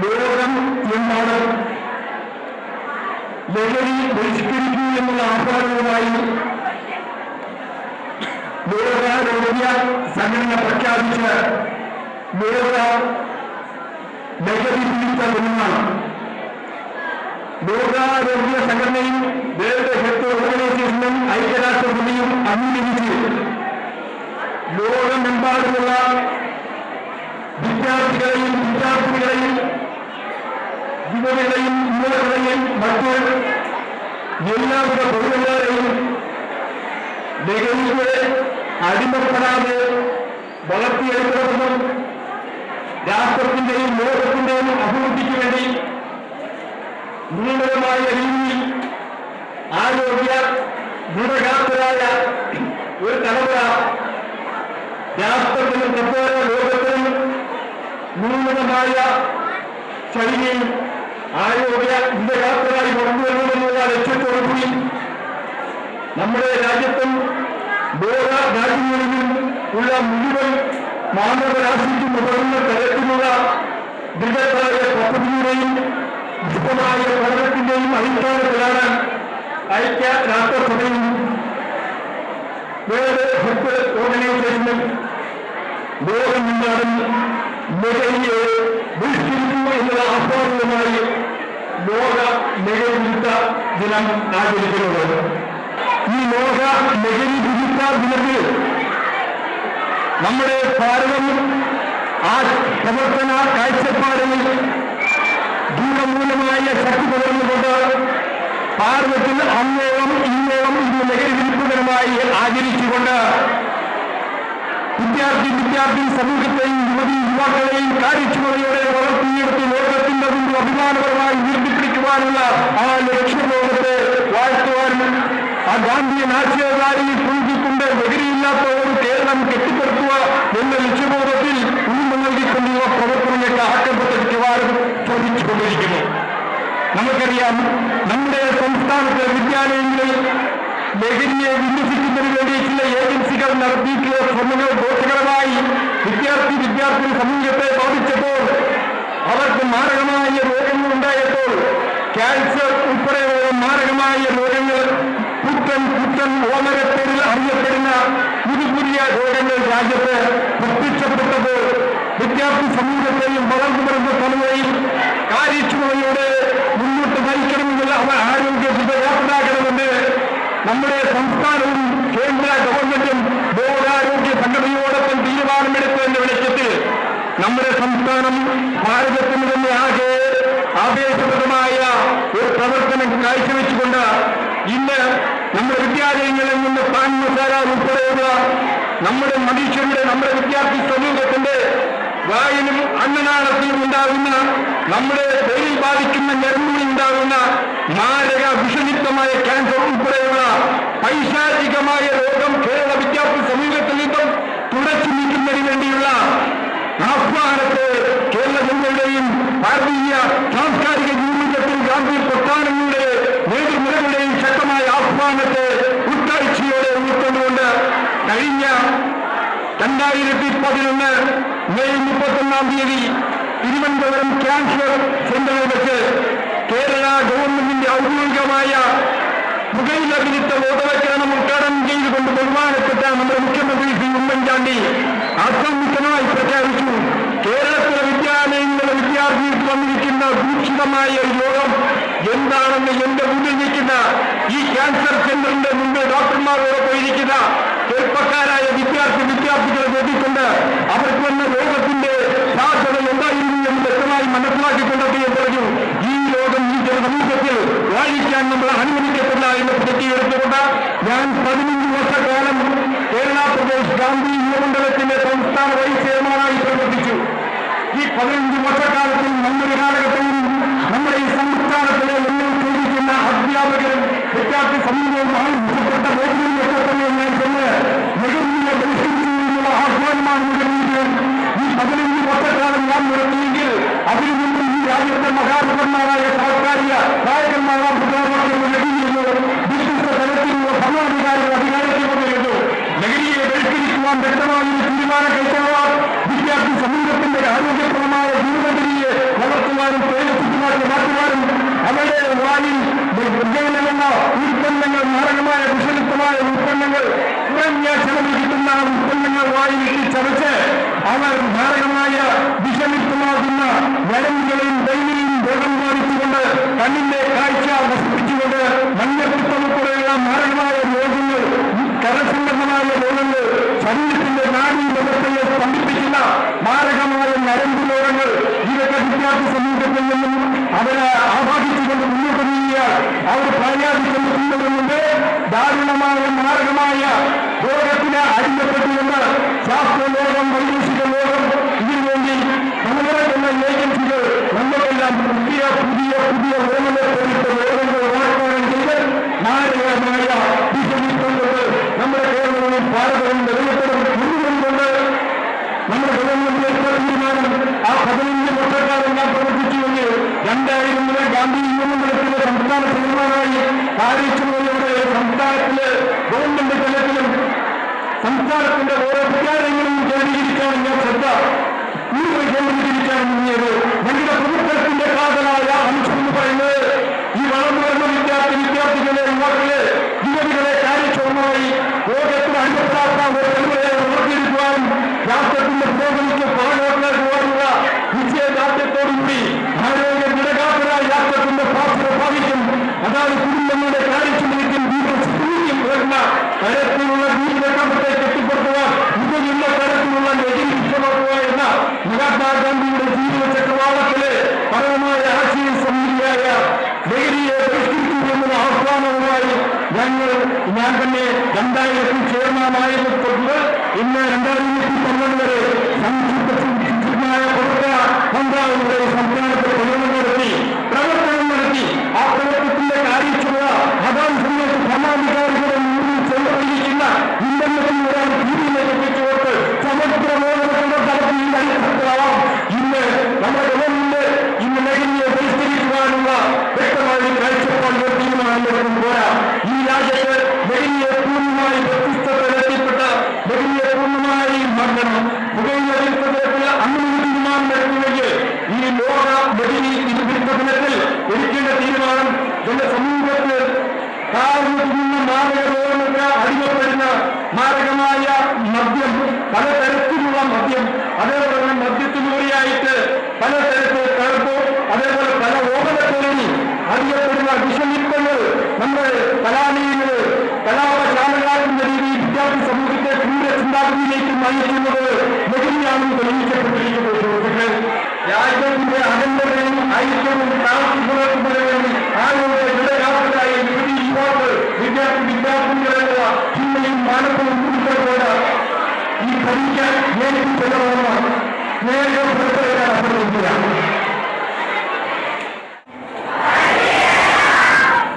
ലോകം എന്താണ് ലഹരി ബഹിഷ്കരിക്കൂ എന്നുള്ള ആഹ്വാനവുമായി ലോകാരോഗ്യ സംഘടന പ്രഖ്യാപിച്ച ലോക ലഹരി വിരുദ്ധ ദിനമാണ്. ലോകാരോഗ്യ സംഘടനയും വേൾഡ് ഹെൽത്ത് ഓർഗനൈസേഷനും ഐക്യരാഷ്ട്രസഭയും അംഗീകരിച്ച് ലോകമെമ്പാടുമുള്ള വിദ്യാർത്ഥികളെയും വിദ്യാർത്ഥികളെയും യുവതികളെയും യുവതികളെയും മറ്റ് എല്ലാവിധ പൊതുജനങ്ങളെയും ലഹരിക്ക് അടിമപ്പെടാതെ വളർത്തിയെടുക്കണമെന്നും രാഷ്ട്രത്തിന്റെയും ലോകത്തിന്റെയും അഭിവൃദ്ധിക്ക് വേണ്ടി നൂതനമായ രീതിയിൽ ആരോഗ്യ ഗുണകാത്തരായ ഒരു തലമുറ രാഷ്ട്രത്തിനും പ്രത്യേക ലോകത്തിനും നൂതനമായ ശൈലിയിൽ ആരോഗ്യ ഗുണകാത്തരായി കൊണ്ടുവരണമെന്നുള്ള ലക്ഷ്യത്തോടുകൂടി നമ്മുടെ രാജ്യത്തും ലോക രാജ്യങ്ങളിലും ഉള്ള മുഴുവൻ മാനവരാശിക്കും ഉതകുന്ന തരത്തിലുള്ള ദൃഢമായ പദ്ധതിയുടെയും വിശദമായ പഠനത്തിന്റെയും അടിസ്ഥാനത്തിലാണ് ഐക്യരാഷ്ട്രസഭയും വേൾഡ് ഹെൽത്ത് ഓർഗനൈസേഷനും ലോകമെമ്പാടും ലഹരിയെ ബഹിഷ്കരിക്കൂ എന്നുള്ള ആഹ്വാനവുമായി ലോക ലഹരി വിരുദ്ധ ദിനം ആചരിക്കുന്നത്. ഈ ലോക ലഹരി വിരുദ്ധ ദിനത്തിൽ നമ്മുടെ ഭാരതം ആ പ്രവർത്തന കാഴ്ചപ്പാടിൽ ദൂരമൂലമായ ശക്തി പകർന്നുകൊണ്ട് ഭാരതത്തിൽ അന്നോളം ഇന്നോളം ഇത് ലഹരി വിരുദ്ധ ദിനമായി ആചരിച്ചുകൊണ്ട് വിദ്യാർത്ഥി സമൂഹത്തെയും യുവാക്കളെയും കാര്യക്ഷമതയോടെ വളർത്തിയെടുത്ത് ലോകത്തിന്റെ മുമ്പ് അഭിമാനപരമായി ഉയർത്തിപ്പിടിക്കുവാനുള്ള ആ ലക്ഷ്യബോധത്തെ വാഴ്ത്തുവാനും ആ ഗാന്ധിയൻ ആശയധാരയിൽ പുതുക്കിക്കൊണ്ട് ലഹരിയില്ലാത്ത ഒരു കേരളം കെട്ടിപ്പടുത്തുക എന്ന ലക്ഷ്യബോധത്തിൽ ഉന്നം നൽകിക്കൊണ്ടുള്ള പ്രവർത്തനങ്ങൾക്ക് ആക്കംപെട്ടിരിക്കുവാനും ചോദിച്ചുകൊണ്ടിരിക്കുന്നു. നമുക്കറിയാം, നമ്മുടെ സംസ്ഥാനത്തെ വിദ്യാലയങ്ങളിൽ ലഹരിയെ വിന്യസിക്കുന്നതിന് വേണ്ടി ചില ഏജൻസികൾ നടത്തിയിട്ടുള്ള ശ്രമങ്ങൾ ദോഷകരമായി വിദ്യാർത്ഥി സമൂഹത്തെ ബാധിച്ചപ്പോൾ അവർക്ക് മാരകമായ രോഗങ്ങൾ ഉണ്ടായപ്പോൾ ക്യാൻസർ ഉൾപ്പെടെയുള്ള മാരകമായ രോഗങ്ങൾ പുത്തൻ ഓമനപ്പേരിൽ അറിയപ്പെടുന്ന പുതിയ രോഗങ്ങൾ രാജ്യത്ത് പ്രത്യക്ഷപ്പെട്ടപ്പോൾ വിദ്യാർത്ഥി സമൂഹത്തെയും വളർന്നു വരുന്ന തലമുറയിൽ കാര്യക്ഷമതയോടെ മുന്നോട്ട് നയിക്കണമെന്നുള്ള അവർ ആരോഗ്യ വിദഗ്ധരാക്കണമെന്ന് നമ്മുടെ സംസ്ഥാനവും കേന്ദ്ര ഗവൺമെന്റും ലോകാരോഗ്യ സംഘടനയോടൊപ്പം തീരുമാനമെടുത്തതിന്റെ വെളിച്ചത്തിൽ നമ്മുടെ സംസ്ഥാനം ഭാരതത്തിന് തന്നെ ആകെ ആവേശപ്രദമായ ഒരു പ്രവർത്തനം കാഴ്ചവെച്ചുകൊണ്ട് ഇന്ന് നമ്മുടെ വിദ്യാലയങ്ങളിൽ നിന്ന് പാൻ മസാല ഉൾപ്പെടെയുള്ള നമ്മുടെ മനുഷ്യരുടെ നമ്മുടെ വിദ്യാർത്ഥി സമൂഹത്തിന്റെ വായിലും അന്നനാളത്തിലും ഉണ്ടാകുന്ന നമ്മുടെ തൊഴിൽ ബാധിക്കുന്ന ഞരമ്പുകളിൽ ഉണ്ടാകുന്ന മാരക വിഷലിപ്തമായ ക്യാൻസർ ഉൾപ്പെടെയുള്ള പൈശാചികമായ രോഗം കേരള വിദ്യാർത്ഥി സമൂഹത്തിൽ നിന്നും തുടച്ചു നീക്കുന്നതിന് വേണ്ടിയുള്ള ആഹ്വാനത്തെ കേരള ജനതയുടെയും ഭാരതീയ സാംസ്കാരിക ജീവിതത്തിൽ ഗാന്ധി പ്രസ്ഥാനങ്ങളുടെ നേതൃനിരകളുടെയും ശക്തമായ ആഹ്വാനത്തെ ഉൾക്കാഴ്ചയോടെ ഉൾക്കൊണ്ടുകൊണ്ട് കഴിഞ്ഞ 2011 മെയ് 31 തിരുവനന്തപുരം ക്യാൻസർ സെന്ററിൽ വെച്ച് കേരള ഗവൺമെന്റിന്റെ ഔദ്യോഗികമായ പുകയില വിരുദ്ധ ബോധവൽക്കരണം ഉദ്ഘാടനം ചെയ്തുകൊണ്ട് ബഹുമാനപ്പെട്ട നമ്മുടെ മുഖ്യമന്ത്രി ശ്രീ ഉമ്മൻചാണ്ടി അസംമിത്തമായി പ്രഖ്യാപിച്ചു. കേരളത്തിലെ വിദ്യാലയങ്ങളിലെ വിദ്യാർത്ഥികൾക്ക് വന്നിരിക്കുന്ന ദൂഷിതമായ രോഗം എന്താണെന്ന് എന്റെ മുന്നിൽ നിൽക്കുന്ന ഈ ക്യാൻസർ സെന്ററിന്റെ മുമ്പിൽ ഡോക്ടർമാരോട് പോയിരിക്കുന്ന ചെറുപ്പക്കാരായ വിദ്യാർത്ഥികളെ നോക്കിക്കൊണ്ട് അവർക്ക് വന്ന രോഗത്തിന്റെ സാധ്യത എന്തായിരുന്നു എന്ന് വ്യക്തമായി മനസ്സിലാക്കിക്കൊണ്ട് അദ്ദേഹം പറഞ്ഞു, ഈ രോഗം ഈ ജനസമൂഹത്തിൽ വാഴിക്കാൻ നമ്മൾ അനുവദിക്കത്തില്ല എന്ന് പ്രതിജ്ഞയെടുത്തുകൊണ്ട് ഞാൻ 15 വർഷക്കാലം കേരള പ്രദേശ് ഗാന്ധി യുവമണ്ഡലത്തിന്റെ സംസ്ഥാന വൈസ് ചെയർമാനായി പ്രവർത്തിച്ചു. ഈ 15 വർഷക്കാലത്തിൽ നമ്മുടെ കാലഘട്ടവും നമ്മുടെ ഈ സംസ്ഥാനത്തിലെ എല്ലാം ചോദിക്കുന്ന അധ്യാപകരും വിദ്യാർത്ഥി സമൂഹവും ആവശ്യപ്പെട്ട മേഖലയിലൊക്കെ തന്നെ ഞാൻ ചെന്ന് ലഹരിയെ ബഹിഷ്കരിച്ചുള്ള ആഹ്വാനമാണ് മുഴുവൻ ഈ 15 വർഷക്കാലം ഞാൻ നടത്തിയെങ്കിൽ അതിനു മുമ്പ് ഈ രാജ്യത്തെ മഹാപുരന്മാരായ സാംസ്കാരിക നായകന്മാരാം വ്യത്യസ്ത തലത്തിലുള്ള ഭരണാധികാരികൾ അധികാരത്തിൽ വന്നിരുന്നു. ലഹരിയെ ബഹിഷ്കരിക്കുവാൻ വ്യക്തമായ തീരുമാനം കൈക്കൊള്ളുവാൻ വിദ്യാർത്ഥി സമൂഹത്തിന്റെ ആരോഗ്യപ്രദമായ ജീവിതത്തിനെ വളർത്തുവാൻ മാരകമായ വിഷമിത്തമാകുന്ന വരമ്പുകളെയും ദൈവയും രോഗം ബാധിച്ചുകൊണ്ട് കണ്ണിന്റെ കാഴ്ച നശിപ്പിച്ചുകൊണ്ട് മഞ്ഞപ്പിത്തമുൾപ്പെടെയുള്ള മാരകമായ രോഗങ്ങൾ, കരസംബന്ധമായ രോഗങ്ങൾ, ശരീരത്തിന്റെ നാഡീ വ്യവസ്ഥയെ സ്തംഭിപ്പിക്കുന്ന മാരകമായ നരമ്പ് രോഗങ്ങൾ, ഇതൊക്കെ വിദ്യാർത്ഥി സമൂഹത്തിൽ നിന്നും അവരെ ആവാഹിച്ചുകൊണ്ട് മുന്നോട്ട് നീങ്ങിയാൽ അവർ പ്രായാധിക്യമുണ്ട്. ദാരുണമായ മാരകമായ രോഗത്തിന് അടിമപ്പെട്ടുകൊണ്ട് ശാസ്ത്രലോകം, വൈദേശിക ലോകം ഇതിനുവേണ്ടി നമ്മുടെ എന്ന ഏജൻസികൾ നമുക്കെല്ലാം പുതിയ പുതിയ പുതിയ രോഗങ്ങളെ പോലത്തെ രോഗങ്ങൾ വാഗ്ദാനം ചെയ്ത് മാരകമായ ഭീഷണിക്കൊണ്ട് നമ്മുടെ കേരളവും ഭാരതവും നിലനിൽപ്പതും കൊണ്ടുകൊണ്ടുകൊണ്ട് നമ്മുടെ ഗവൺമെന്റ് തീരുമാനം ആ 15 വർഷക്കാലം ഞാൻ പ്രവർത്തിച്ചുവെങ്കിൽ 2000 മുതൽ ഗാന്ധി യുവമണ്ഡലത്തിലെ സംസ്ഥാന ചെയർമാനായി കാര്യക്ഷമതയോടെ സംസ്ഥാനത്തിലെ ഗവൺമെന്റ് തലത്തിലും സംസ്ഥാനത്തിന്റെ ഓരോ വിദ്യാലയങ്ങളും കേന്ദ്രീകരിച്ചാണ് ഞാൻ ശ്രദ്ധ കൂടുതൽ കേന്ദ്രീകരിച്ചാണ് മുങ്ങിയത്. ഞങ്ങളുടെ പ്രമുഖത്തിന്റെ കാതലായ അംശം എന്ന് പറയുന്നത് ഈ വളർന്നു വരുന്ന വിദ്യാർത്ഥികളെ, യുവാക്കളെ, യുവതികളെ കാര്യക്ഷമമായി ലോകത്തിന് അനുഭവത്താത്ത ഒരു തലമുറയെ വളർത്തിയെടുക്കുവാനും രാഷ്ട്രത്തിന്റെ പുരോഗതിക്ക് പാടുള്ള നിശ്ചയദാർഢ്യത്തോടുകൂടി ആരോഗ്യ നിരകാത്തരായ രാഷ്ട്രത്തിന്റെ ഭാഷ ഭാവിക്കും, അതാണ് കുടുംബങ്ങളുടെ കാര്യക്ഷമതയ്ക്കും ജീവിതം വരുന്ന തരത്തിലുള്ള ജീവിതക്രമത്തെ കെട്ടിപ്പടുത്തുവാൻ ഇതുള്ള തരത്തിലുള്ള ലഹരിമുക്തമാക്കുക എന്ന മഹാത്മാഗാന്ധിയുടെ ജീവിത ചക്രവാളത്തിലെ പരമമായ ആശയ സംഹിതയായ ലഹരിയെ പരിഷ്കരിക്കുമെന്ന ആഹ്വാനവുമായി ഞാൻ തന്നെ 2000 ചെയർമാനായത് തൊട്ട് ഇന്ന് 2012 വരെ സംശുദ്ധമായ പ്രവർത്തന മന്ത്രാലയങ്ങളുടെ സംസ്ഥാനത്ത് പ്രവർത്തനം നടത്തി ആ പ്രവർത്തനത്തിന്റെ കാര്യക്ഷമത അതാണ് സമയത്ത് ഭരണാധികാരികളുടെ മുന്നിൽ ചെലവഴിക്കുന്ന ഇന്റർനെറ്റിൽ ഒരാൾ ടിവിയിലേക്ക് എത്തിച്ചുകൊണ്ട് സമഗ്ര ലോകത്തിന്റെ തലത്തിൽ അടിസ്ഥാനമാവാം. ഇന്ന് നമ്മുടെ ഗവൺമെന്റ് ഇന്ന് ലഹരിയെ പരിഷ്കരിക്കുവാനുള്ള വ്യക്തമായ കാഴ്ചപ്പാട് തീരുമാനം പോരാ. ഈ രാജ്യത്ത് ലഹരിയെ പൂർണ്ണമായി വ്യത്യസ്തതയിലെത്തിപ്പെട്ട ലഹരിയെ പൂർണ്ണമായി മാറ്റണം. പുകയില വിരുദ്ധത്തിൽ അങ്ങനെ തീരുമാനം എടുക്കുമെങ്കിൽ ഈ ലോക ലഹരി വിരുദ്ധത്തിൽ എടുക്കേണ്ട തീരുമാനം എന്റെ സമൂഹത്തിൽ കാരണത്തുന്ന മാരക രോഗങ്ങൾക്ക് അടിമപ്പെടുന്ന മാരകമായ മദ്യം, പലതരത്തിലുള്ള മദ്യം, അതേപോലെ മദ്യത്തിലൂടെയായിട്ട് പലതരത്തിൽ കറുപ്പ്, അതേപോലെ പല ഓപനത്തോടും അറിയപ്പെടുന്ന വിഷമിത്തങ്ങൾ നമ്മുടെ കലാലയങ്ങൾ കലാപശാലകളാക്കുന്ന രീതിയിൽ വിദ്യാർത്ഥി സമൂഹത്തെ ക്രൂര ചിന്താഗതിയിലേക്ക് നയിക്കുന്നത് ലഹരിയാണെന്ന് തെളിയിക്കപ്പെട്ടിരിക്കുന്നത്. സുഹൃത്തുക്കൾ, രാജ്യത്തിന്റെ അഖണ്ഡതയും ഐക്യവും കാത്തുപുലർത്തുന്നതിന് വേണ്ടി ആളുകളുടെ നിലയാത്രയായ യുവതി യുവാക്കൾ വിദ്യാർത്ഥികളുള്ള ചിന്തയും മാനവും കൂടിക്കൊണ്ട് ഈ പരീക്ഷ നേരിട്ട് ചെല്ലണമെന്ന് നേരിട്ട് പുറത്തുവരാൻ അഭ്യർത്ഥിക്കുകയാണ്.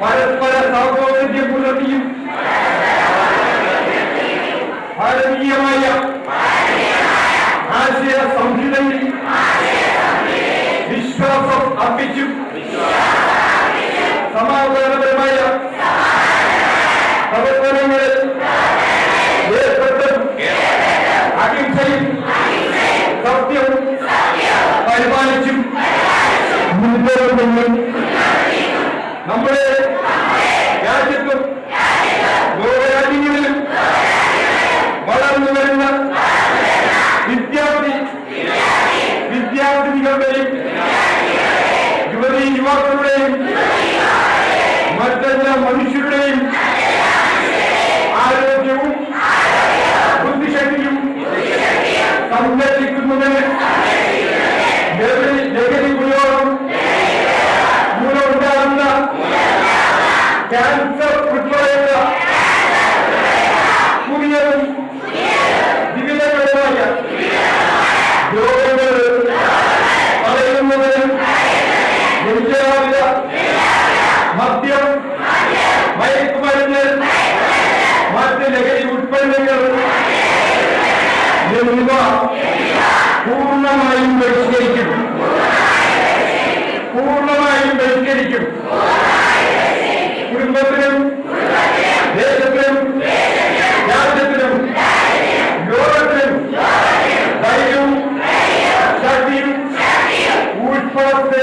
പരസ്പര സൗഹോദര്യം പുലർത്തിയും ഭാരതീയമായ ആശയ സംഹിതയിൽ വിശ്വാസം അർപ്പിച്ചും സമാധാനപരമായ പ്രവർത്തനങ്ങളിൽ ഏർപ്പെട്ടും അഹിംസയും സത്യവും പരിപാലിച്ചും മുൻപോട്ടും നമ്മുടെ രാജ്യത്തും ലോകരാജ്യങ്ങളിലും വളർന്നു വരുന്ന വിദ്യാർത്ഥിനികളുടെയും യുവതി യുവാക്കളുടെയും മറ്റെല്ലാ മനുഷ്യരുടെയും ആരോഗ്യവും ബുദ്ധിശക്തിയും സംരക്ഷിക്കുന്നതിന് ലഹരി ഉപയോഗം മൂലമുണ്ടാകുന്ന ക്യാൻസർ ഉൾപ്പെടെയുള്ള പുതിയതും വിവിധമായ രോഗങ്ങൾ തടയുന്നതിനും എല്ലാവിധ മദ്യം, മയക്കുമരുന്ന്, മറ്റ് ലഹരി ഉൽപ്പന്നങ്ങൾ എന്നിവ പൂർണ്ണമായും ബഹിഷ്കരിക്കും. കുടുംബത്തിനും ദേശത്തിനും രാജ്യത്തിനും ലോകത്തിനും ധൈര്യവും ശക്തിയും ഊഷ്മളത്തെ